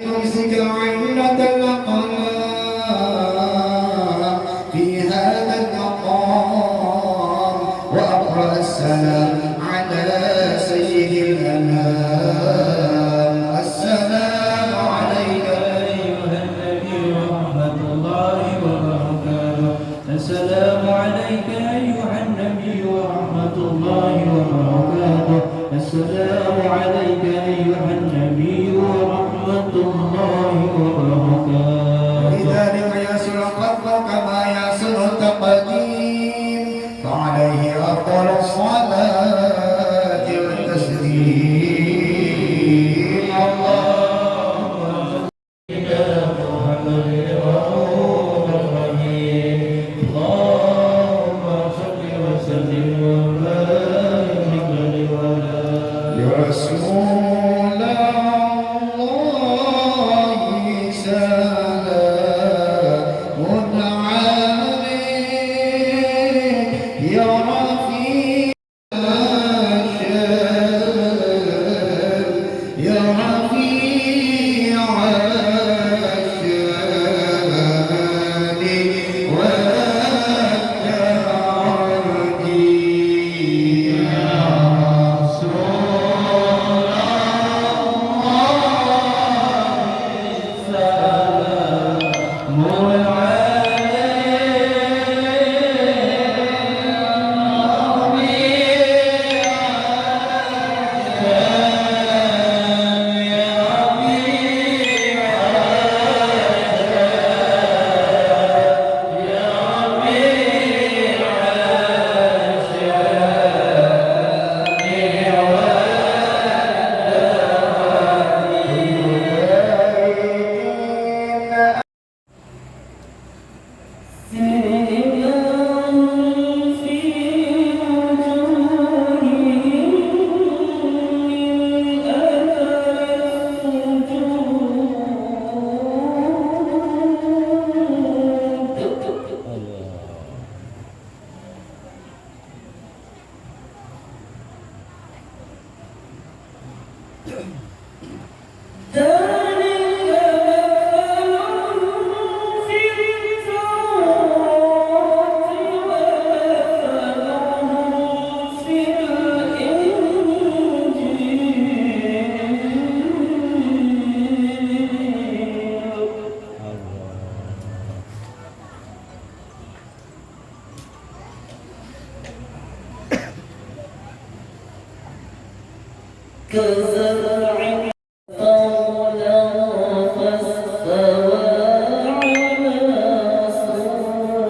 يمسك عينة الأقلام في هذا المقام وأقرأ السلام على سيد الأنام. السلام عليك أيها النبي ورحمة الله وبركاته. السلام عليك أيها النبي ورحمة الله وبركاته. السلام عليك أيها النبي ورحمة الله وبركاته. ولذلك يسر القلب كما يسر التقديم فعليه أفضل الصلاة والتسليم. اللهم صل على محمد الرؤوف الرحيم. اللهم صل وسلم وبارك عليه وعلى يا رسول الله سلام عليك يا رفيع الشان يا رفيع الشان والتعدي يا رسول كزرع طولا فاستوى على سوقه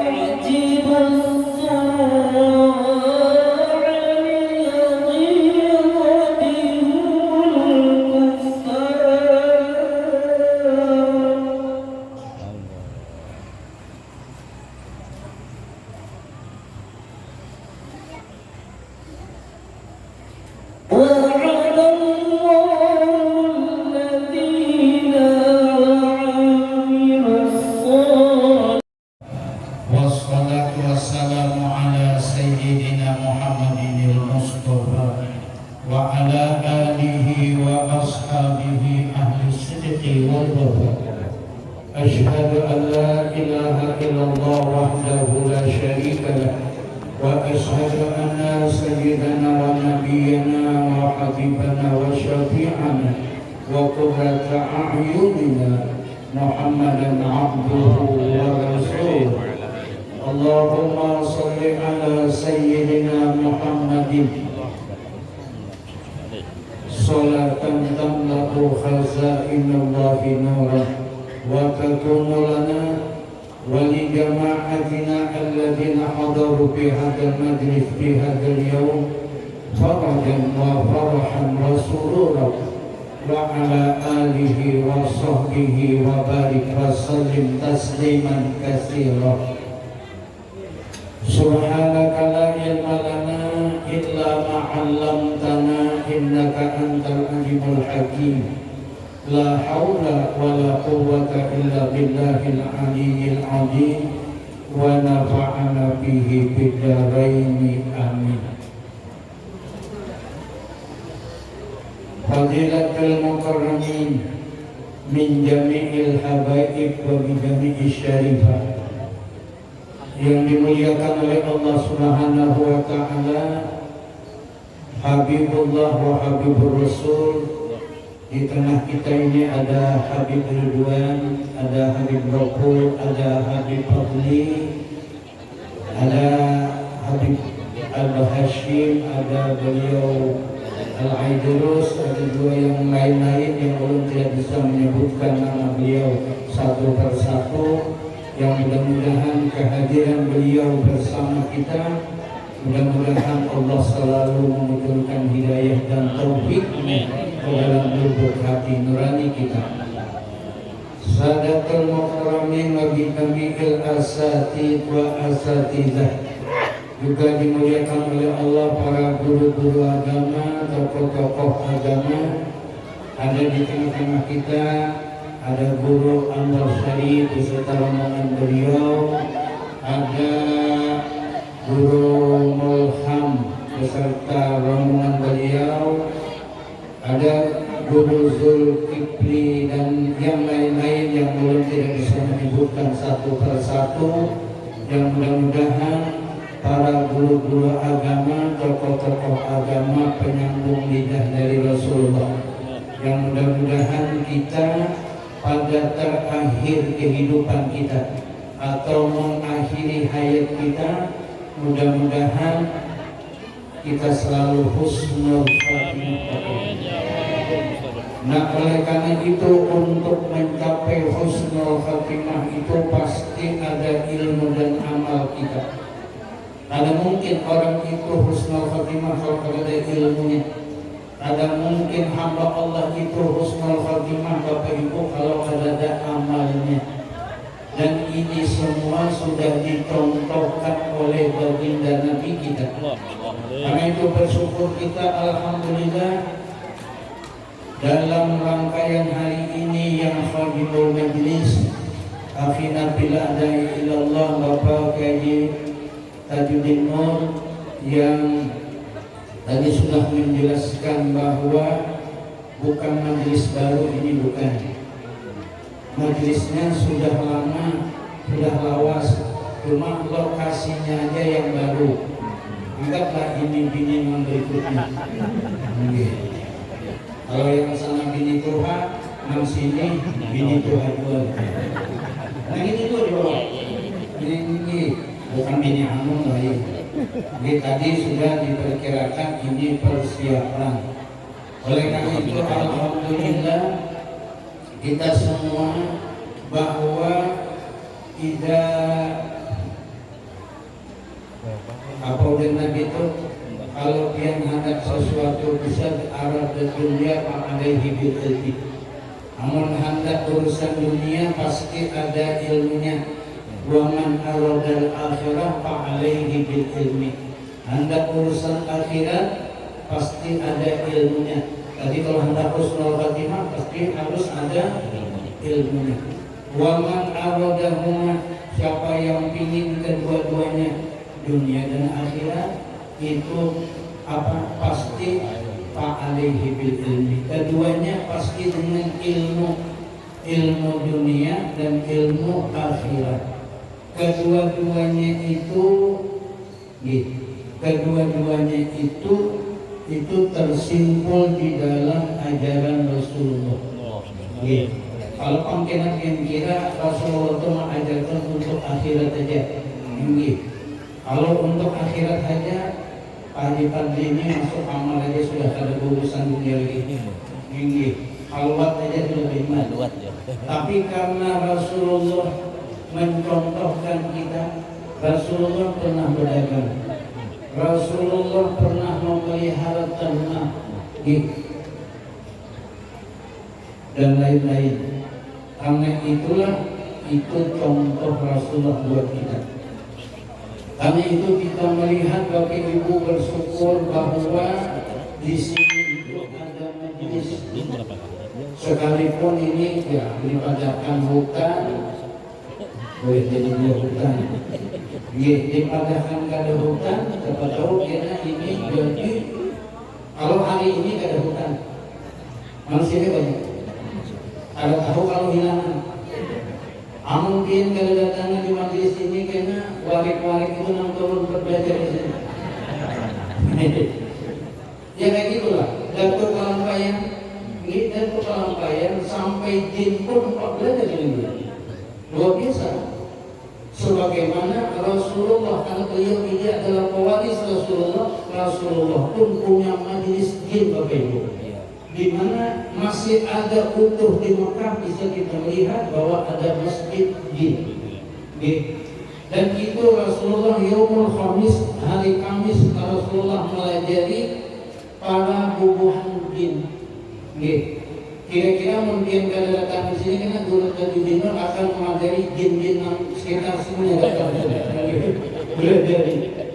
يعجب الزراع أشهد أن لا إله إلا الله وحده لا شريك له وأشهد أن سيدنا ونبينا وحبيبنا وشفيعنا وقرة أعيننا محمدا عبده ورسوله. اللهم صل على سيدنا محمد صلاة تملأ خزائن الله نورا وتكون لنا ولجماعتنا الذين حضروا في هذا المجلس في هذا اليوم فرجا وفرحا وسرورا وعلى آله وصحبه وبارك وسلم تسليما كثيرا. سبحانك لا علم لنا إلا ما علمتنا إنك أنت العليم الحكيم لا حول ولا قوة إلا بالله العلي العظيم ونفعنا به بالدارين آمين. Fadilatul mukarramin min jami'il habaib wa min jami'il syarifah, yang dimuliakan oleh Allah Subhanahu wa taala, Habibullah wa Habibur Rasul. Di tengah kita ini ada Habib Ridwan, ada Habib Rokul, ada Habib Fadli, ada Habib Al-Hashim, ada beliau Al-Aidurus, ada dua yang lain-lain yang belum tidak bisa menyebutkan nama beliau satu persatu. Yang mudah-mudahan kehadiran beliau bersama kita, mudah-mudahan Allah selalu memunculkan hidayah dan taufik ke dalam lubuk hati nurani kita. Sadatul mukarramin wa bitamikil asatid wa asatidah, juga dimuliakan oleh Allah para guru-guru agama, tokoh-tokoh agama. Ada di tengah-tengah kita, ada Guru Anwar Syarif beserta rombongan beliau, ada Guru Mulham beserta rombongan beliau, ada Guru Zulkifli dan yang lain-lain yang belum tidak bisa menyebutkan satu persatu. Yang mudah-mudahan para guru-guru agama, tokoh-tokoh agama, penyambung lidah dari Rasulullah, yang mudah-mudahan kita pada terakhir kehidupan kita atau mengakhiri hayat kita, mudah-mudahan kita selalu husnul khatimah. Nah, oleh karena itu untuk mencapai husnul khatimah itu pasti ada ilmu dan amal kita. Ada mungkin orang itu husnul khatimah kalau ada ilmunya. Ada mungkin hamba Allah itu husnul khatimah Bapak Ibu kalau ada amalnya. Dan ini semua sudah dicontohkan oleh baginda Nabi kita. Karena itu bersyukur kita, alhamdulillah, dalam rangkaian hari ini yang Fadilul Majlis Akhina bila adai ilallah Bapak Kaji Tajuddin Nur yang tadi sudah menjelaskan bahwa bukan majelis baru ini, bukan. Majelisnya sudah lama, sudah lawas, cuma lokasinya aja yang baru. Anggaplah ini bini yang berikutnya. Kalau yang sana bini Tuhan, yang sini bini Tuhan dua. Nah ini tuh di bawah. Ini bukan bini Hanum lagi. Jadi tadi sudah diperkirakan ini persiapan. Oleh karena itu alhamdulillah kita semua bahwa tidak apa udah Nabi itu, kalau dia menghadap sesuatu bisa arah ke dunia alaihi bil ilmi. Namun hendak urusan dunia pasti ada ilmunya. Wa man aradal akhirah fa alaihi bil ilmi. Hendak urusan akhirat pasti ada ilmunya. Tadi kalau hendak husnul khatimah pasti harus ada ilmunya. Wa man aradahuma, siapa yang ingin kedua-duanya, dunia dan akhirat, itu apa? Pasti fa alaihi bil ilmi. Keduanya pasti dengan ilmu dunia dan ilmu akhirat. Kedua-duanya itu tersimpul di dalam ajaran Rasulullah. Kalau pangkilan yang kira Rasulullah itu mengajarkan untuk akhirat aja. Kalau untuk akhirat aja, pagi-pagi ini masuk amal aja sudah ada urusan dunia lagi. Halwat aja sudah beriman. Tapi karena Rasulullah mencontohkan kita, Rasulullah pernah berdagang, Rasulullah pernah memelihara ternak dan lain-lain. Karena itulah itu contoh Rasulullah buat kita. Karena itu kita melihat Bapak Ibu bersyukur bahwa di sini itu ada majelis. Sekalipun ini ya dipadahkan hutan, boleh jadi dia hutan. Dipadahkan gak ada hutan, siapa tahu karena ini jadi kalau hari ini gak ada hutan, manusianya banyak. Ada tahu kalau hilangan. Mungkin kalau datangnya di majelis ini karena warik-warik itu nang turun berbelajar di sini. Ya kayak gitulah. Datuk Kalampayan, Datuk Kalampayan sampai jin pun belajar di sini. Luar biasa. Sebagaimana Rasulullah, karena beliau ini adalah pewaris Rasulullah pun punya majelis jin Bapak Ibu. Di mana masih ada utuh di Mekah bisa kita melihat bahwa ada masjid jin. Dan itu Rasulullah Yaumul Khamis, hari Kamis Rasulullah melajari para bubuhan jin. Kira-kira mungkin kalau datang di sini karena Guru Tadi Binur akan mengajari jin-jin yang sekitar semuanya datang belajar.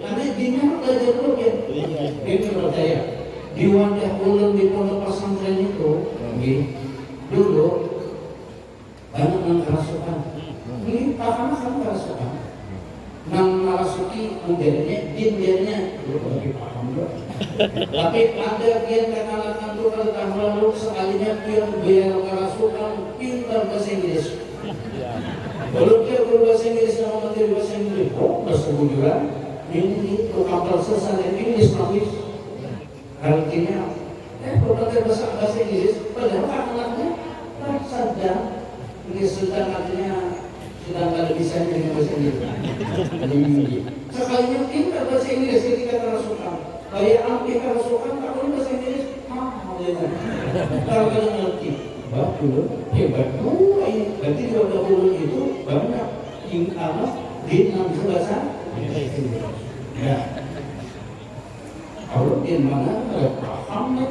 Karena jinnya belajar dulu ya. Itu percaya. Di wadah ulun di pondok pesantren itu, dulu banyak yang kerasukan. Ini paham kan kerasukan? Nang merasuki modelnya, jin jadinya dulu lagi paham dong. Tapi ada kian kekalakan tuh kalau tahun lalu sekalinya kian biar kerasukan pintar bahasa Inggris. Kalau dia berbahasa Inggris sama menteri bahasa Inggris, bahasa bujuran ini kapal sesat ini Islamis. Artinya, berbagai bahasa Inggris, padahal anaknya sadar, ini sedang artinya sedang ada bisa dengan bahasa Inggris. Sekalinya pintar bahasa Inggris ketika kerasukan, kayak api kerasukan, tak boleh bahasa Inggris, kalau kalian ngerti, betul, hebat ini. Berarti di wadah ulun itu banyak di enam bahasa Inggris. Ya. Kalau di mana ada pahamnya,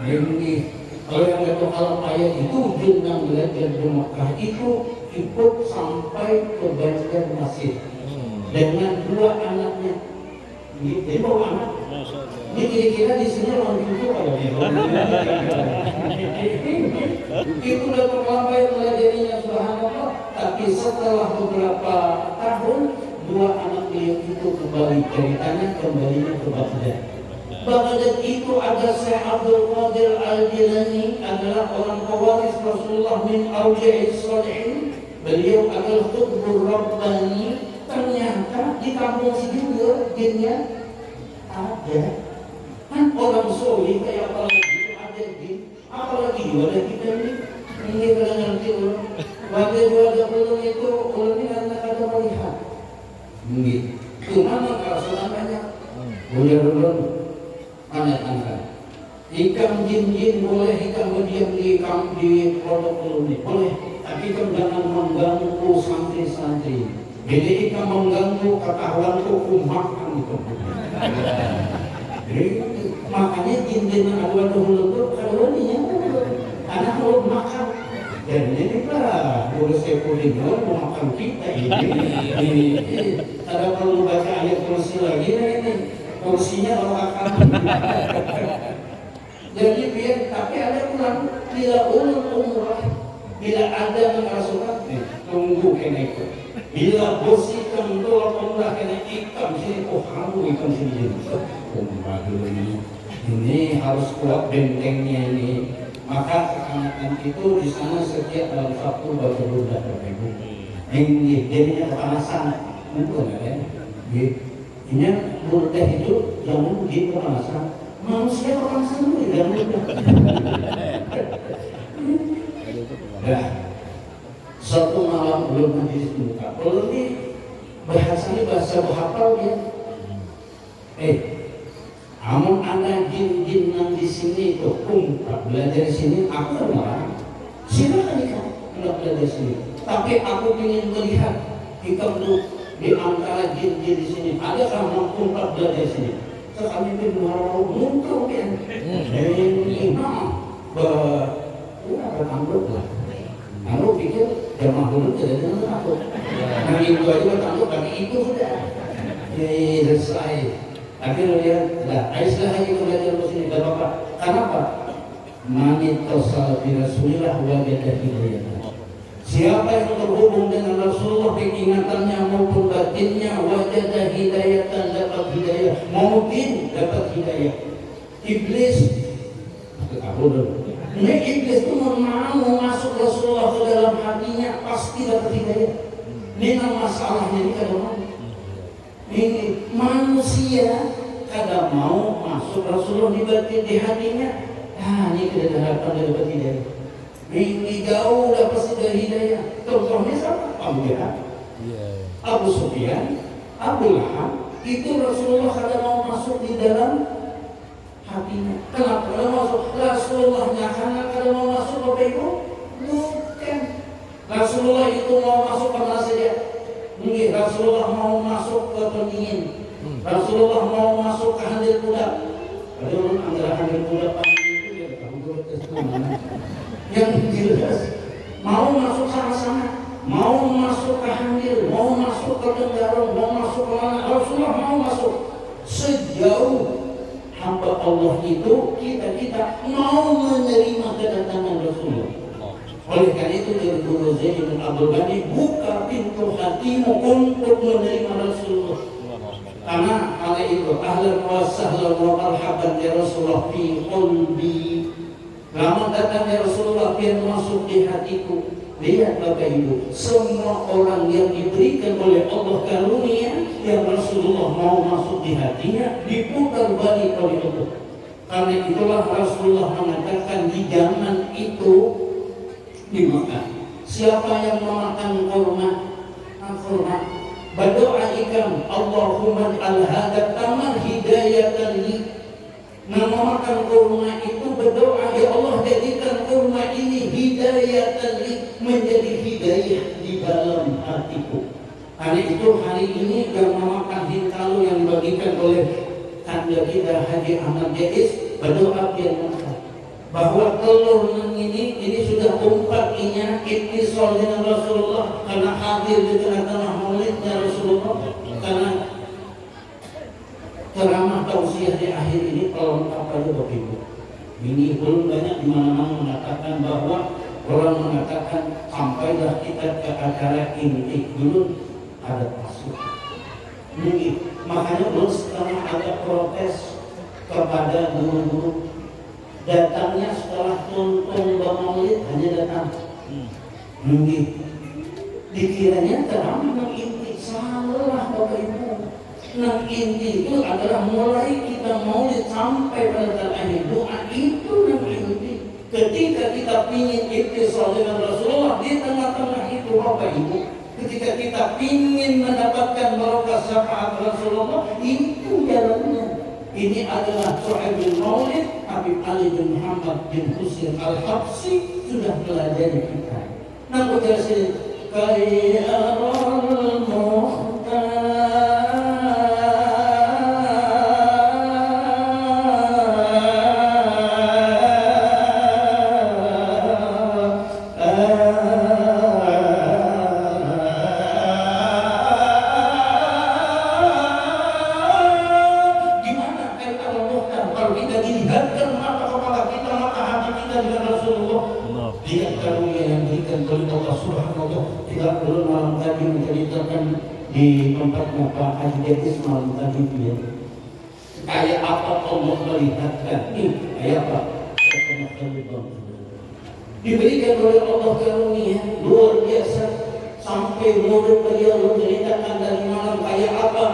ini kalau yang itu Kalampayan itu jin yang belajar di Mekah itu ikut sampai ke Banjarmasin dengan dua anaknya. Jadi bawa anak. Ini kira-kira di sini orang itu ada itu Datuk Kalampayan melajarinya subhanallah. Tapi setelah beberapa tahun dua anak dia itu kembali ceritanya kembalinya ke Baghdad. Baghdad itu ada Syekh Abdul Qadir Al-Jilani adalah orang pewaris Rasulullah min awliya'i shalihin. Beliau adalah qutbur rabbani. Ternyata di kampung sini juga jinnya ada. Kan orang soleh kayak apalagi ada jin, apalagi ada kita ini kalau ngerti ulun. Wadah ulun itu ulun ini karena ada melihat. Cuma kerasukan banyak. Boleh ulun angkat. Ikan jin-jin boleh ikan berdiam di produk koloni boleh, tapi ikan jangan mengganggu santri-santri. Jadi ikan mengganggu ketahuanku makan itu. Jadi makanya jin-jin yang ada itu koloninya anak mau makan. Dan ini lah urus sepuling mau makan kita ini. Ada perlu baca ayat kursi lagi ini. Kursinya akan jadi biar tapi ada pulang bila ulun umrah bila ada mengerasukan tunggu kena itu bila bersihkan tolak umrah kena ikan sini hamu ikan sini umrah dulu ini harus kuat bentengnya ini maka anak itu di sana setiap dalam Sabtu baca ludah ini jadinya kepanasan mungkin ya ini mudah itu jangan begitu kepanasan manusia kepanasan itu jangan mudah. Nah, satu malam belum majelis buka belum ini bahasanya bahasa hafal ya amun anda jin-jin yang di sini itu belajar di sini aku orang silakan ikan belajar di sini tapi aku ingin melihat ikan itu di antara jin-jin di sini ada yang kumpat belajar di sini. Sekali itu mau muncul kan? Ini akan ambruk lah. Aku pikir jamaah dulu tidak ada takut. Nah itu aja takut tapi itu sudah. selesai. Akhirnya dia, lah, Aisyah lagi belajar bahasa ini, gak apa-apa. Kenapa? Manit tosal bi Rasulillah wajada hidayah. Siapa yang terhubung dengan Rasulullah keingatannya maupun batinnya wajada hidayatan, dapat hidayah. Mungkin dapat hidayah. Iblis, ini iblis itu mau masuk Rasulullah ke dalam hatinya pasti dapat hidayah. Ini masalahnya ini kadang ini manusia kadang mau masuk Rasulullah di hatinya. Ah, ini tidak ada harapan dia dapat hidayah. Ini jauh dah pasti dari hidayah. Contohnya siapa? Abu Jahal, Abu Sufyan, Abu Lahab. Itu Rasulullah kadang mau masuk di dalam hatinya. Kenapa kadang masuk? Rasulullahnya karena kadang mau masuk Bapak Ibu? Bukan. Rasulullah itu mau masuk ke mana saja? Mungkin Rasulullah mau masuk ke pendingin. Rasulullah mau masuk ke handil kuda. Padahal antara handil kuda pendingin itu ya yang jelas mau masuk sama-sama, mau masuk ke handil, mau masuk ke Tenggarong, mau masuk ke mana. Rasulullah mau masuk sejauh hamba Allah itu kita mau menerima kedatangan Rasulullah. Oleh karena itu dari Guru Zaid bin Abdul Ghani, buka pintu hatimu untuk menerima Rasulullah. Karena itu ahlan wa sahlan wa marhaban ya Rasulullah fi qalbi. Selamat datang ya Rasulullah, biar masuk di hatiku. Lihat Bapak Ibu, semua orang yang diberikan oleh Allah karunia yang Rasulullah mau masuk di hatinya diputar balik oleh Allah. Karena itulah Rasulullah mengatakan di zaman itu di Makkah, siapa yang memakan kurma, berdoa ikam Allahumma al-hadat tamar hidayatan li. Memakan kurma itu berdoa, ya Allah jadikan kurma ini hidayatan li, menjadi hidayah di dalam hatiku. Karena itu hari ini yang memakan hintalu yang dibagikan oleh tanda kita Haji Ahmad Jais, berdoa biar makan bahwa telur ini sudah umpatnya ittisal dengan Rasulullah karena hadir di tengah-tengah maulidnya Rasulullah, karena ceramah tausiah di akhir ini pelengkap aja Bapak Ibu. Ini belum banyak di mana-mana mengatakan bahwa orang mengatakan sampailah kita ke acara inti dulu ada masuk. Mungkin makanya belum setelah ada protes kepada guru-guru, datangnya setelah tuntung maulid hanya datang. Mungkin dikiranya ceramah yang inti, salah Bapak Ibu. Nah inti itu adalah mulai kita maulid sampai pada akhir doa itu yang inti. Ketika kita ingin ittisal dengan Rasulullah di tengah-tengah itu Bapak Ibu, ketika kita ingin mendapatkan barokah syafaat Rasulullah, itu jalannya. Ini adalah Shu'aib bin Maulid, Habib Ali bin Muhammad bin Husain Al-Habsyi sudah pelajari kita. Nah, ujar sini Khairul Mukhtar di tempatnya Pak Haji Jais malam tadi dia. Kayak apa Allah melihatkan ini? Kayak apa? Diberikan oleh Allah karunia luar biasa sampai murid beliau menceritakan dari malam kayak apa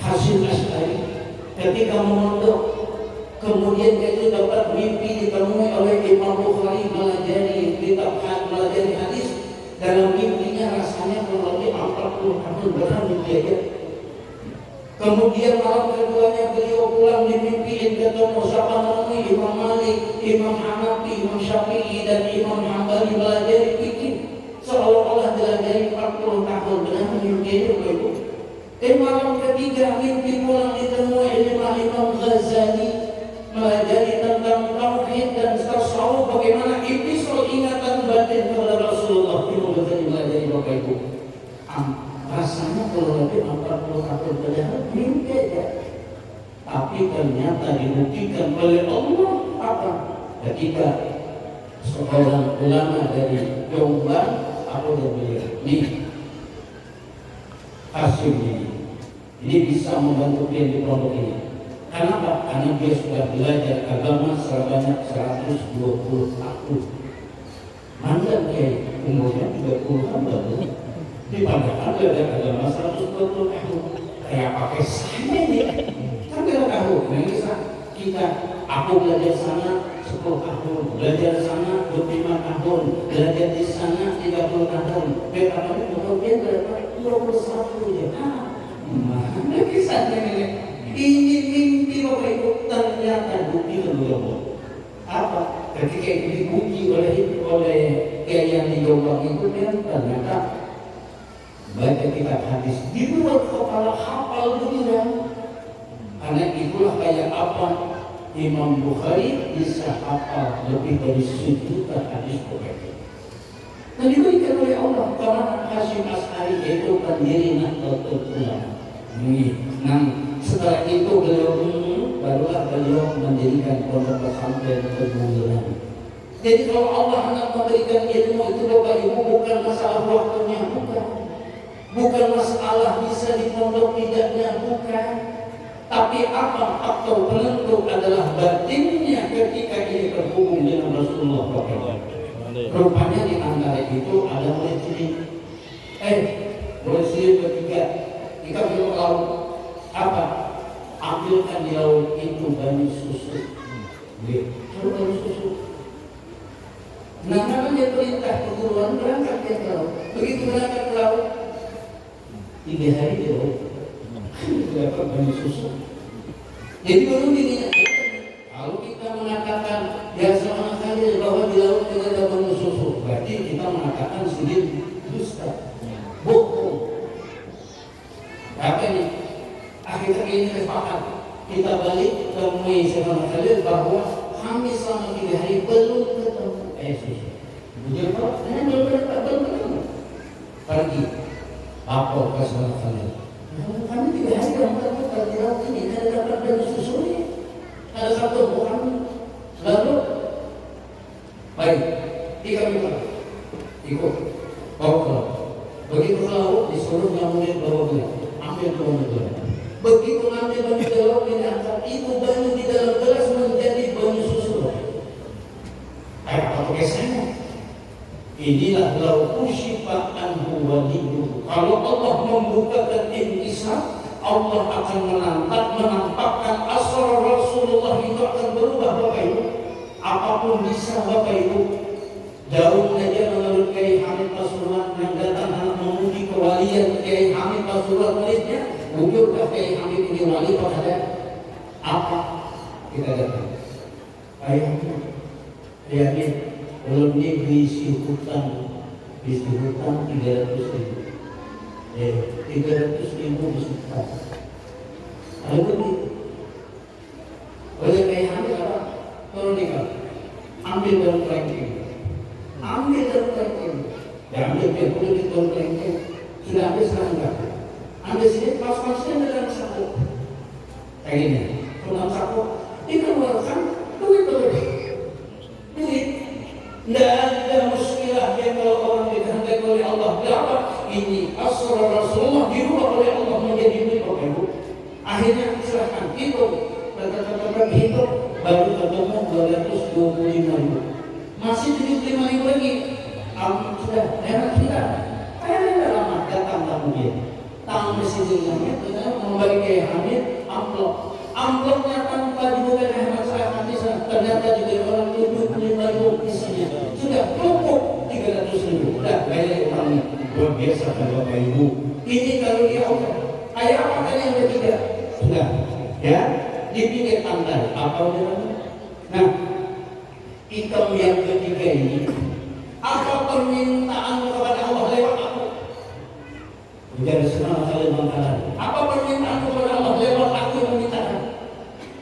hasil Asy'ari ketika memondok. Kemudian dia dapat mimpi ditemui oleh Imam Bukhari melajari kitab melajari hadis. Dalam mimpinya rasanya kurang lebih 40 tahun berani belajar. Kemudian malam keduanya beliau pulang dimimpiin ketemu siapa namanya Imam Malik, Imam Hanafi, Imam Syafi'i dan Imam Hambali belajar fikih. Seolah-olah belajar 40 tahun berani mimpinya begitu. Malam ketiga mimpi pulang ditemui Imam Ghazali melajari tentang tauhid dan tasawuf, bagaimana ittisal ingatan batin kepada Rasulullah. Itu betul melajari Bapak Ibu. kurang lebih 40 tahun berjalan mimpi ya. Tapi ternyata dibuktikan oleh Allah apa? Ketika seorang ulama dari Jombang, apa dia bilang? Nih, Hasim ini bisa membantu dia di pondok ini. Kenapa? Karena dia sudah belajar agama sebanyak 120 tahun. Mandan kayak umurnya 30-an baru. Di Padang belajar agama 120 tahun. Kayak pakai sama ini. Kan kita tahu, nah, aku belajar sana 10 tahun, belajar sana 25 tahun, belajar di sana 30 tahun. Berapa kemudian berapa? 21 ya. Mana kisahnya ini? Ini mimpi Bapak Ibu ternyata bukti belum. Apa? Ketika itu dipuji oleh Kiai yang di Jombang itu ternyata baca kitab hadis di luar kepala hafal begitu. Karena itulah kayak apa Imam Bukhari bisa hafal lebih dari 1 juta hadis Bukhari. Dan diberikan oleh Allah karena Hasyim Asy'ari yaitu pendiri Nahdlatul Ulama. Nah, setelah itu barulah beliau mendirikan pondok pesantren Kebulan. Jadi kalau Allah hendak memberikan ilmu itu Bapak Ibu bukan masalah waktunya, bukan masalah bisa di pondok tidaknya, bukan. Tapi apa faktor penentu adalah batinnya ketika ini terhubung dengan Rasulullah SAW. Rupanya di antara itu ada murid cilik. Murid cilik ketiga, kita belum tahu apa? Ambilkan di laut itu banyu susu. Kalau banyu susu. Nah, namanya perintah perguruan berangkat ke laut. Begitu berangkat ke laut, 3 hari di laut. Dapat banyu susu. Jadi baru dirinya. Kalau kita mengatakan ya sama sekali bahwa di laut tidak ada banyu susu, berarti kita mengatakan sendiri dusta, bohong. Apa ini? Akhirnya ini sepakat. Kita balik temui sama sekali bahwa kami selama 3 hari belum ketemu susu. Betul Pak? Belum ketemu. Pergi. Lapor ke sama sekali. Kami 3 hari belum ketemu di laut ini. Ada dapat banyu susu ini. Ada satu bukan. Lalu baik, 3 minggu ikut bawa ke laut. Begitu ke laut disuruh nyamuk bawa ke laut. Ambil ke laut. Begitu ambil banyu di laut diangkat, itu banyu di dalam gelas menjadi banyu susu. Apa pakai sana? Inilah lau usyifa anhu waliyuhu. Kalau Allah membukakan intisab, Allah akan menampakkan asrar Rasulullah itu akan berubah Bapak Ibu. Apapun bisa Bapak Ibu. Jauh saja menurut Kiai Hamid Pasuruan yang datang memuji kewalian Kiai Hamid Pasuruan muridnya. Wujudkah Kiai Hamid ini wali pada apa? Kita datang. Yakin belum ini diisi hutang 300.000. 300.000 disetor. Lalu begitu. Oleh Kiai Hamid apa? Tolong nikah. Ambil dalam ranking. Ambil dalam ranking. Ya ambil dia boleh di dalam ranking. Sudah ambil sekarang enggak? Ambil sini pas-pasnya dalam saku. Kayak gini. Dalam saku. Dikeluarkan duit berlebih. Duit. Tidak ada muskilah yang kalau orang dikehendaki oleh Allah. Kenapa? Ini asrar Rasulullah dirubah oleh Allah menjadi duit Bapak Ibu. Akhirnya silahkan hitung. Kata-kata hitung baru ketemu 225.000. Masih 75.000 lagi. Sudah enak kita. Lama datang tamu dia. Tamu mesinnya ternyata membagi Kiai Hamid amplop. Amplopnya tanpa dibuka Ahmad Syah ternyata juga orang 75.000 isinya. Sudah cukup 300.000. Udah bayar orangnya. Luar biasa kan Bapak Ibu. Ini kalau dia Allah. Kayak apa kan yang ketiga? Sudah. Ya, di pinggir pantai. Apa namanya? Nah, item yang ketiga ini. Apa permintaan kepada Allah lewat aku? Menjadi senang kali mengatakan. Apa permintaan kepada Allah lewat aku yang memintakan?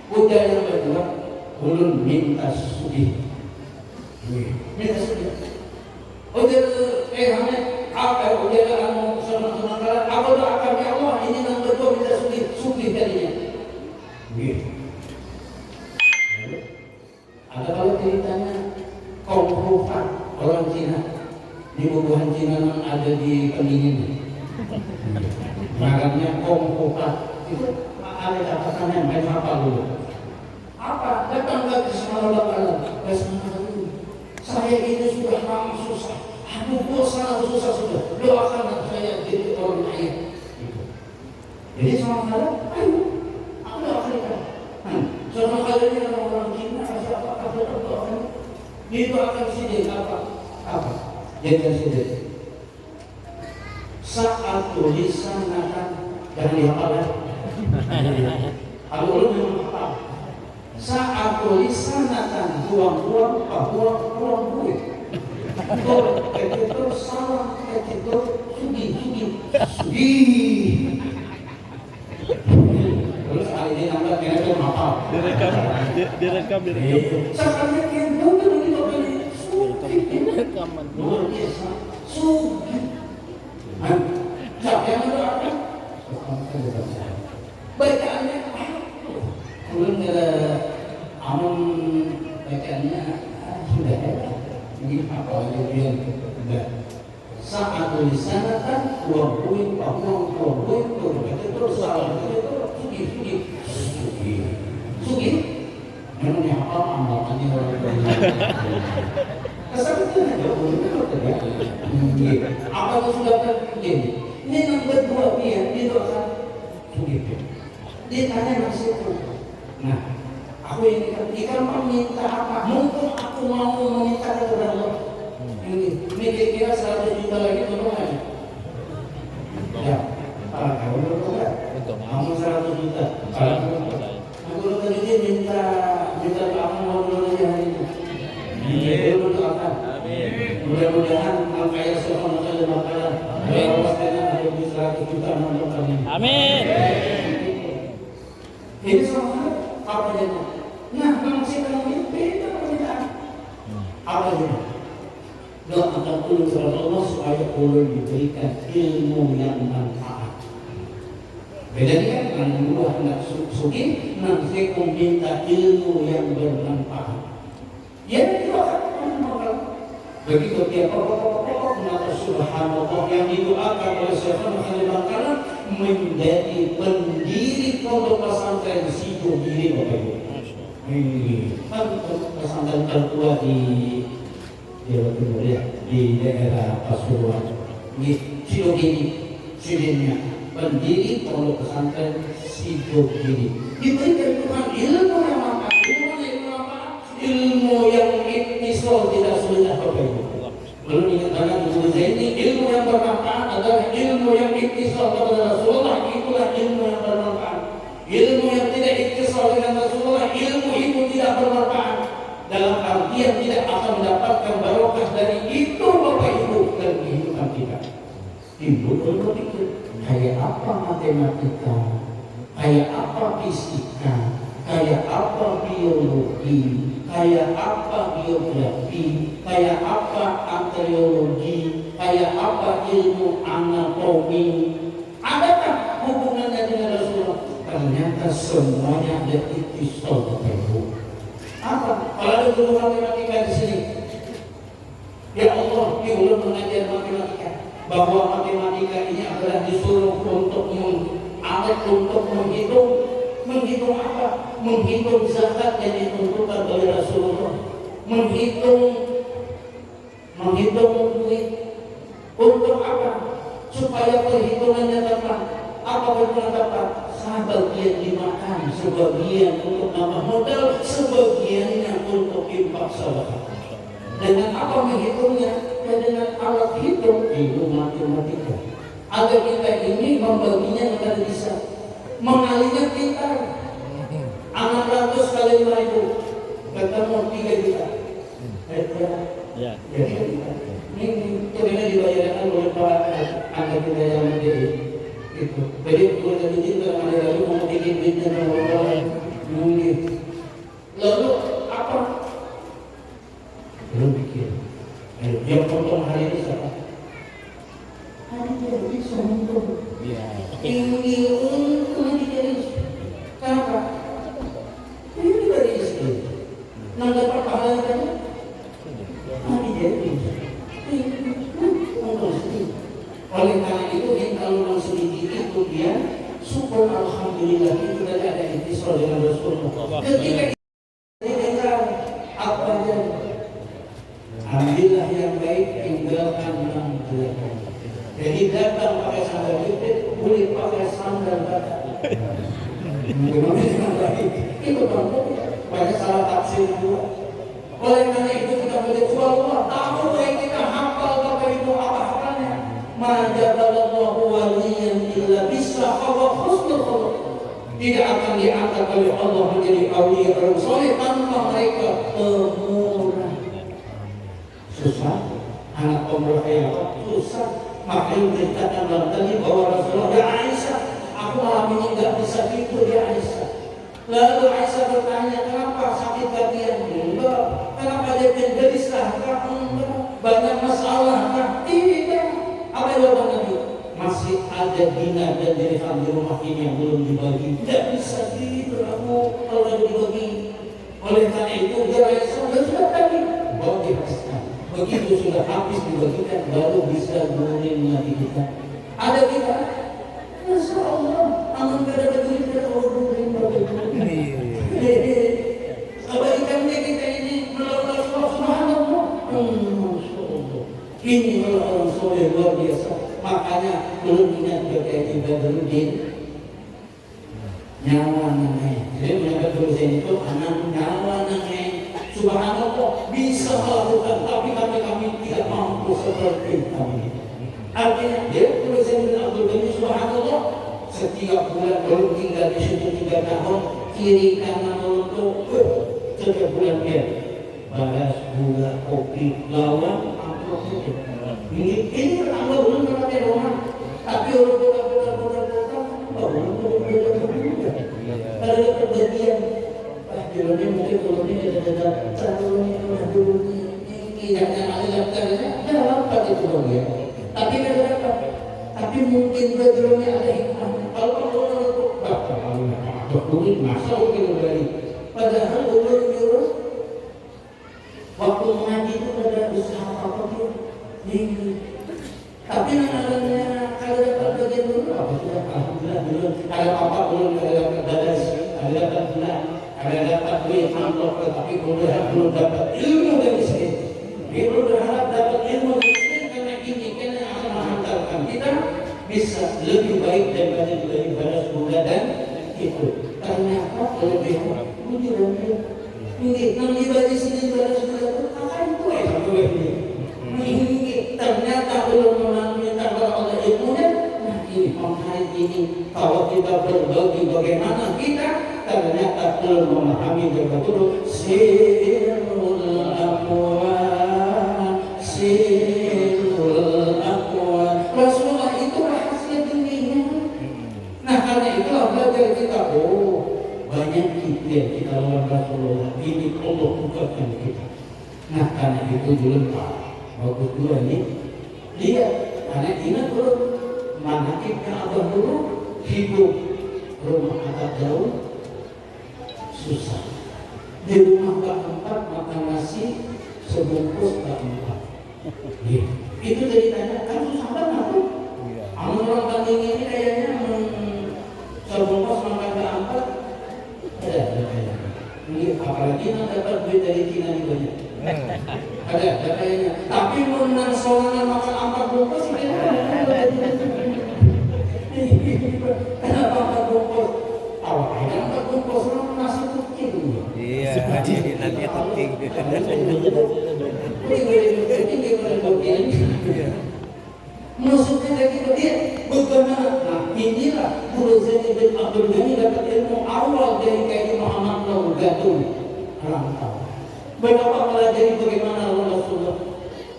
Udah yang kedua, ulun minta sugih. Minta sugih. Udah Hamid, apa udah kamu senang-senang kali? Apa doa kami Di bubuhan Cina ada di pendingin. Barangnya kompokat. Itu ada katakannya main apa dulu? Apa? Datang lagi sama Allah. Saya ini sudah lama susah. Aduh, bosan susah sudah. Doakan saya jadi orang kaya. Jadi sama saya, ayo, aku doakan kan. Sama kalian orang Cina, siapa aku doakan. Didoakan sini apa? Jadi sini. Saat tulisan akan jangan dihafal ya. Kalau belum memang hafal. Saat tulisan akan buang-buang duit. Itu salah, itu sugi. Terus kali ini nambah kira itu hafal. Direkam. Sekarang yang mungkin begitu kali sugi. Luar biasa. Sugi. Siapa yang mendoakan? Bacaannya belum ada amun bacaannya sudah ada. Ini apa aja dia tidak. Saat tulisan kan buang terus salah sugi. Memang yang apa amalannya orang kesakitan aja apa itu sudah terjadi. Ini nomor 2 dia didoakan begitu. Ditanya nasib. Nah, aku ini kan meminta apa? Mumpung aku mau meminta kepada Allah. Ini kira-kira 100 juta lagi tolongan. Ya, kalau enggak, kamu 100 juta. Aku tadi minta kamu mau dulu hari ini. Ini doakan. Mudah-mudahan kalau kaya seorang kali makanan. Allah dengan lebih 100 juta nonton kami. Amin. Ini sama apa dia? Nah, manusia kalau beda permintaan. Apa dia? Doakan ulun kepada Allah supaya ulun diberikan ilmu yang manfaat. Beda kan dengan dua hendak suki, nanti minta ilmu yang bermanfaat. Ya itu akan mengenal. Begitu dia pokok mengatakan subhanallah yang didoakan oleh Syaikhul Khalil menjadi pendiri pondok pesantren Sidogiri Bapak Ibu. Pesantren tertua di Jawa Timur ya, di daerah Pasuruan. Sidogiri, sidinnya pendiri pondok pesantren Sidogiri. Diberikan Tuhan ilmu yang apa? Ilmu yang iktisal tidak sulit Bapak Ibu. Belum dikatakan Ibu Zaini, ilmu yang bermanfaat adalah ilmu yang iktisal kepada Rasulullah. Itulah ilmu yang bermanfaat. Ilmu yang tidak iktisal dengan Rasulullah, ilmu itu tidak bermanfaat. Dalam artian tidak akan mendapatkan barokah dari itu Bapak Ibu dan kehidupan kita. Ibu berpikir, kayak apa matematika, kayak apa fisika, kayak apa biologi, kayak apa biografi, kayak apa antriologi, kayak apa ilmu anatomi. Adakah hubungannya dengan Rasulullah? Ternyata semuanya ada ittisal Bapak. Apa? Kalau ada guru matematika di sini, ya Allah, diulang mengajar matematika, bahwa matematika ini adalah disuruh untuk alat untuk menghitung apa? Menghitung zakat yang ditentukan oleh Rasulullah, menghitung duit untuk apa? Supaya perhitungannya tepat. Apa perhitungan tepat? Sebagian dimakan, sebagian untuk nambah modal, sebagiannya untuk infak sedekah. Dengan apa menghitungnya? Ya dengan alat hitung ilmu matematika. Agar kita ini membaginya agar bisa mengalinya kita 600 kali 5.000 ketemu 3 juta. Ya. Ini sebenarnya dibayarkan oleh Pak anak kita yang menjadi itu. Jadi kalau tadi kita ada lalu mau bikin duitnya mungkin. Lalu apa? Belum pikir. Yang potong hari ini siapa? Hari ini bisa untung. Ini untung jadi. Kenapa? Ini dari istri. Nggak dapat pahala kan? Hari jadi. Oleh karena itu kalau langsung itu dia syukur alhamdulillah itu tadi ada intisal dengan Rasulullah. Ketika ini dengar apa aja, ambillah yang baik, tinggalkan yang jelek. Jadi datang pakai sandal jepit, boleh pakai sandal kaki. Itu banyak salah tafsir juga. Oleh karena itu kita berdoa Allah, tahu baik kita hafal apa itu apa-apanya. Majaballahu waliyan illa bisa Allah husnul khuluq. Tidak akan diangkat oleh Allah menjadi awliya orang soleh tanpa mereka pemurah. Susah, anak pemurah yang susah. Maka yang ceritakan dalam tadi bahwa Rasulullah, ya Aisyah, aku malam ini nggak bisa tidur ya Aisyah. Lalu Aisyah bertanya, kenapa sakit bagian? Enggak. Kenapa dia gelisah? Enggak. Banyak masalah? Tidak. Apa jawaban Nabi? Masih ada dina dan dirham di rumah ini yang belum dibagi. Tidak bisa tidur aku kalau sudah dibagi. Oleh karena itu, ya Aisyah sudah tadi bawa dihaskan. Begitu sudah habis dibagikan, baru bisa guling lagi kita. Ada kita, Masya Allah, aman kada ada duit kada guling lagi. Kebaikannya kita ini melalui Allah Subhanahu. Masya Allah. Ini orang soleh luar biasa. Makanya belum ingat berkaitan Badruddin nyawa nengen. Jadi mendapat dosen itu anak nyawa nengen. Subhanallah bisa melakukan, tapi kami tidak mampu seperti kami. Artinya dia dosen bin Abdul Ghani subhanallah setiap bulan belum tinggal di situ 3 tahun, kiri kanan untuk setiap bulan dia balas gula kopi lawan amplop itu. Ini Allah belum pernah di rumah, tapi orang ada perbagian. Jadi mungkin kalau ini ada calonnya dulu ini yang ada daftarnya, dalam pada itu bagian. Tapi ada apa? Tapi mungkin bagiannya ada hikmah. Kalau orang itu bapak duit masa mungkin dari. Padahal ulur jurus waktu mengaji itu ada usaha apa tuh? Tapi namanya kalau dapat bagian dulu apa sudah alhamdulillah belum. Kalau apa belum ada dapat badas, ada dapat bulan. Ada dapat duit amplop, tetapi belum dapat ilmu dari sini. Dia berharap dapat ilmu dari sini karena ini karena akan menghantarkan kita bisa lebih baik daripada sebulan dan itu. Ternyata lebih baik. Ini kalau di sini balas sebulan itu apa itu? Ini ternyata belum meminta kepada Allah ilmunya. Nah ini hari ini kalau kita berbagi bagaimana kita ternyata belum memahami betul sirrul aqwal. Rasulullah itu rahasia dunia. Nah karena itulah belajar kita, banyak kita lawan Rasulullah ini Allah bukakan kita. Nah karena itu dulu Pak bagus dulu ini lihat, karena ingat dulu manakibnya Abah dulu hidup rumah agak jauh susah. Di rumah tak empat makan nasi sebungkus tak empat. Itu ceritanya kan susah banget tuh. Orang banding ini kayaknya sebungkus makan tak empat ada kayaknya. Apalagi nak dapat duit dari Cina ini banyak. Ada kayaknya. Tapi menang soalnya makan 4 bungkus ini. Kenapa 4 bungkus? Awalnya 4 bungkus nasi kucing. Iya, nanti kucing. Maksudnya dari dia bagaimana? Nah inilah Zain bin Abdul Ghani dapat ilmu awal dari Kiai Muhammad Naugatun Rantau. Betapa pelajari bagaimana Rasulullah.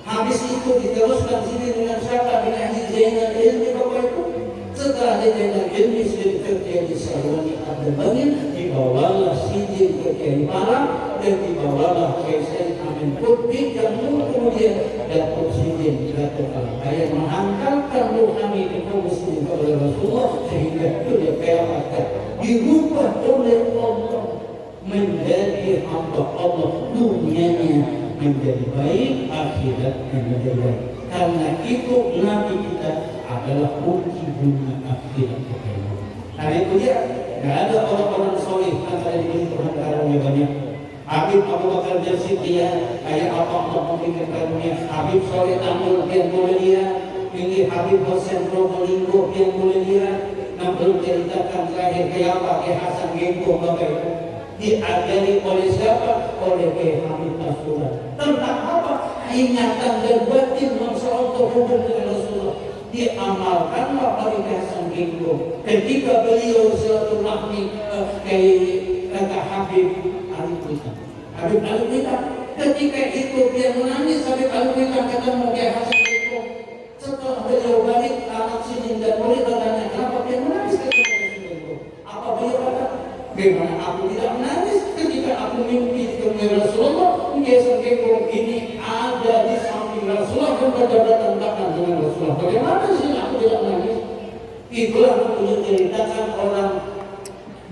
Habis itu diteruskan sini dengan siapa? Dengan Zainal Ilmi Bapak itu. Setelah Zainal Ilmi sudah kerja di Sarwani Abdul Ghani, dibawalah Sidin ke Kiai Malang dan dibawalah Kiai Amin Qutbi dan kemudian Datuk Sidin Datuk Al-Hayat menghantarkan Ruhani di Muslim kepada Rasulullah sehingga itu dia kata dirubah oleh Allah menjadi hamba Allah, dunianya menjadi baik, akhiratnya menjadi baik. Karena itu Nabi kita adalah kunci dunia akhirat. Karena itu dia nggak ada orang-orang soleh antara diberi Tuhan karunia banyak. Habib Abu Bakar Jasidiyah kayak apa untuk memberikan karunia. Habib Soleh Tanggul yang mulia, ini Habib Hussein Probolinggo yang mulia. Yang belum ceritakan terakhir kayak apa kayak Hasan Genggo Bapak Ibu diajari oleh siapa? Oleh Kiai Hamid Nasrullah. Tentang apa? Ingatan dan batin masalah hubungan dengan Rasulullah diamalkanlah oleh Kiai Hasan Genggo ketika beliau silaturahmi kata Habib Ali Kuita. Habib Ali Kuita ketika itu dia menangis. Habib Ali Kuita ketemu Kiai Hasan Genggo setelah beliau balik anak sini dan murid bertanya kenapa dia menangis ketemu Kiai Hasan Genggo. Apa beliau kata? Bagaimana aku tidak menangis ketika aku mimpi ketemu Rasulullah. Kiai Hasan Genggo ini ada di samping Rasulullah dan berdekatan dengan Rasulullah. Bagaimana sih aku tidak menangis? Itulah yang ceritakan orang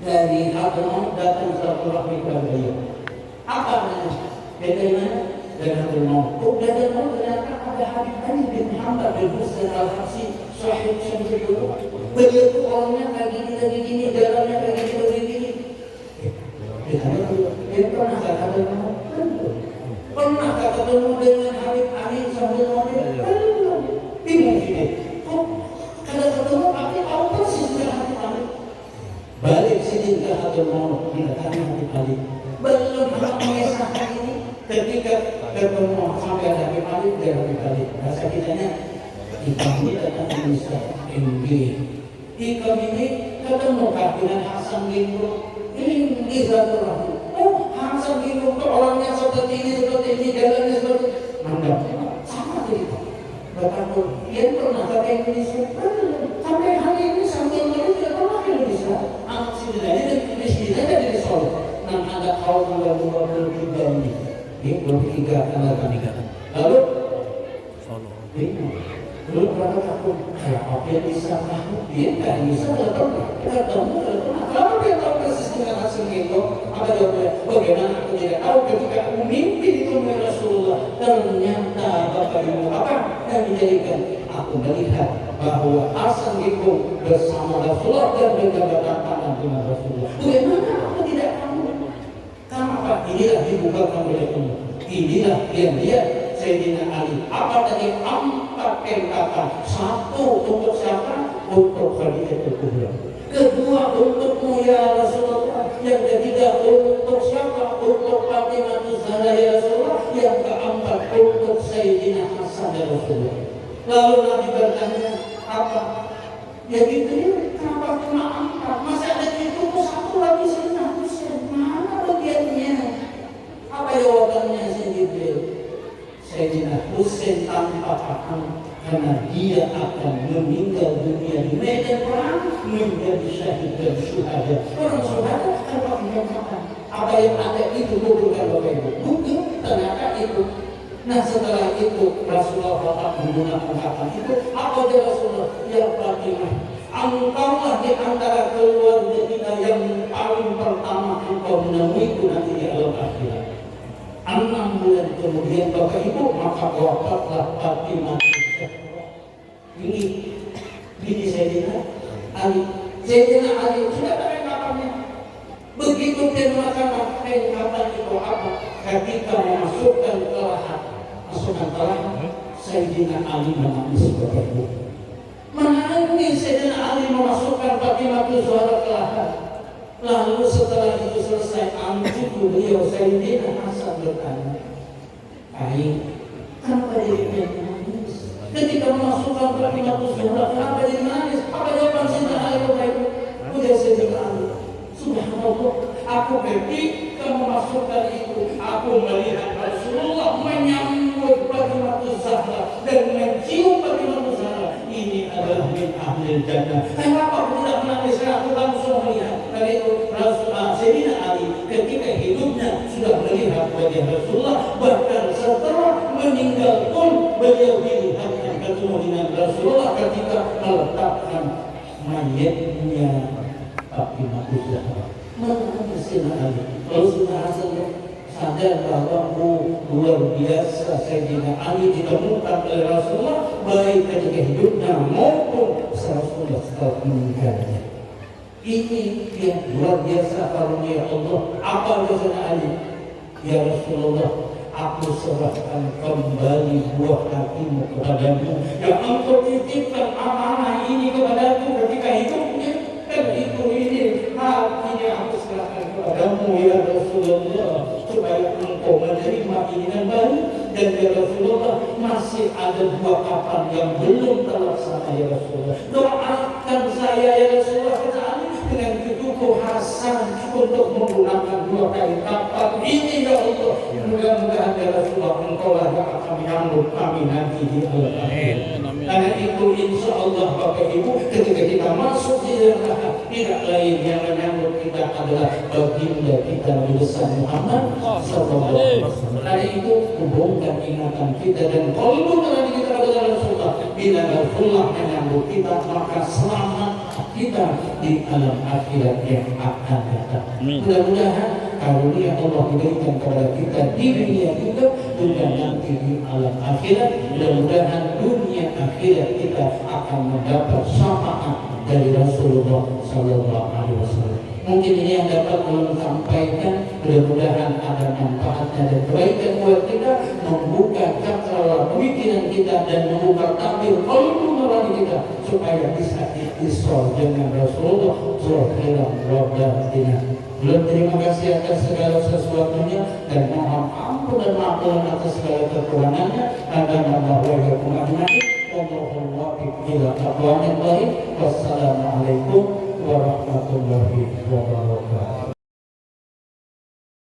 dari Hadramaut datang silaturahmi kepada beliau. Apa namanya? Bagaimana? Dan Hadramaut. Oh, dan ternyata ada Habib Ali bin Muhammad bin Hussein Al-Habsyi Syahid Syamsuddin. Beliau itu orangnya kayak gini, jalannya kayak gini. Dia pernah kata Hadramaut? Pernah kata ketemu dengan Habib Ali sambil ngomong? Bingung dia. Kok kada ketemu tapi tahu persis dengan Habib Ali. Balik sini ke Hadramaut mendatangi Habib Ali. Belum mengesahkan ini ketika ketemu sampai ada Habib Ali dan Habib Ali. Rasa kitanya kami datang Indonesia kami ini ketemu dengan Hasan Genggo. Ini silaturahmi. Oh, Hasan Genggo orangnya seperti ini, jalannya seperti mantap. Sama cerita. Berkata, dia pernah ke Indonesia. Sampai hari ini sambil dia pernah ke Indonesia. Anak sini dan di Solo. Dan ada kaum 23 ini. Dia 23 kan. Lalu Solo. Belum pernah takut. Kalau dia bisa tahu, dia nggak bisa ketemu. Kalau dia tahu persis dengan Hasan Genggo, apa jawabnya? Bagaimana aku tidak tahu ketika aku mimpi ditemui Rasulullah. Ternyata Bapak Ibu apa yang menjadikan aku melihat bahwa Hasan Genggo bersama Rasulullah dan berjabat tangan dengan Rasulullah. Bagaimana aku tidak tahu? Kenapa? Inilah dibukakan oleh Allah. Inilah yang dia Sayyidina Ali. Apa tadi? 4 kata. 1 untuk siapa? Untuk Khadijah Kubra. Kedua untukmu ya Rasulullah. Yang ketiga untuk siapa? Untuk Fatimah Zahra ya Rasulullah. Yang keempat untuk Sayyidina Hasan ya Rasulullah. Lalu Nabi bertanya apa? Ya gitu ya. Kenapa cuma 4? Masa ada itu 1 lagi Sayyidina Husain? Mana bagiannya? Apa jawabannya Sayyidina? Sayyidina Husain tanpa paham karena dia akan meninggal dunia di medan perang menjadi syahid dan syuhada. Orang syuhada tanpa menyatakan apa yang ada itu bukan Bapak Ibu. Mungkin ternyata itu. Nah setelah itu Rasulullah tetap menggunakan kata itu. Apa dia Rasulullah? Ya Fatimah, engkaulah di antara keluarga kita yang paling pertama engkau menemuiku nanti di alam akhirat. 6 bulan kemudian Bapak Ibu maka wafatlah Fatimah. Ini Sayyidina Ali. Sayyidina Ali sudah ada kapannya. Begitu dia mengatakan kapan itu apa? Ketika memasukkan ke lahat, masukkan ke lahat, Sayyidina Ali menangis Bapak Ibu. Menangis Sayyidina Ali memasukkan Fatimah Zahra ke lahat. Lalu setelah itu selesai anjing beliau Sayyidina Hasan bertanya, kenapa dia menangis? Ketika memasukkan Fatimah Zahra, kenapa dia menangis? Apa jawaban Sayyidina Ali Bapak Ibu? Udah Sayyidina Ali, subhanallah, aku ketika memasukkan itu, aku melihat Rasulullah menyambut Fatimah Zahra dan mencium Fatimah Zahra. Ini adalah min ahlil jannah. Kenapa aku tidak menangis? Aku langsung melihat. Dari itu Sayyidina Ali ketika hidupnya sudah melihat wajah Rasulullah, bahkan setelah meninggal pun beliau dilihatkan ketemu dengan Rasulullah ketika meletakkan mayatnya Fatimah Zahra. Menangis Sayyidina Ali. Kalau sudah Hasan sadar bahwa luar biasa Sayyidina Ali ditemukan oleh Rasulullah baik ketika hidupnya maupun Rasulullah setelah meninggalnya. Ini yang luar biasa karunia Allah. Apa Sayyidina Ali? Ya Rasulullah, aku serahkan kembali buah hatimu kepadamu yang engkau titipkan amanah ini kepadaku ketika hidupnya. Dan itu ini hatinya aku serahkan kepadamu ya Rasulullah, supaya engkau menerima ini dengan baik. Dan ya Rasulullah, masih ada 2 kapal yang belum terlaksana ya Rasulullah. Doakan saya ya Rasulullah dengan cucuku Hasan untuk menggunakan 2 kain kapal ini ya Allah. Mudah-mudahan ya Rasulullah engkau lah yang akan menyambut kami nanti di alam akhir. Karena itu insya Allah Bapak Ibu, ketika kita masuk di neraka, tidak lain yang menyambut kita adalah baginda kita besar Muhammad sallallahu alaihi wasallam. Karena itu hubungkan ingatan kita dan qalbu dengan kita kepada Rasulullah. Bila Rasulullah menyambut kita, maka selamat kita di alam akhirat yang akan datang. Mudah-mudahan karunia Allah diberikan kepada kita di dunia juga dan nanti di alam akhirat. Mudah-mudahan dunia akhirat kita akan mendapat syafaat dari Rasulullah Sallallahu Alaihi Wasallam. Mungkin ini yang dapat ulun sampaikan. Mudah-mudahan ada manfaatnya dan kebaikan buat kita, membuka cakrawala pemikiran kita dan membuka tabir qalbu nurani kita supaya bisa itisol dengan Rasulullah Sallallahu Alaihi Wasallam. Belum terima kasih atas segala sesuatunya dan mohon ampun dan maafkan atas segala kekurangannya. Karena Allah wa yakum ajma'in. Wassalamualaikum warahmatullahi wabarakatuh.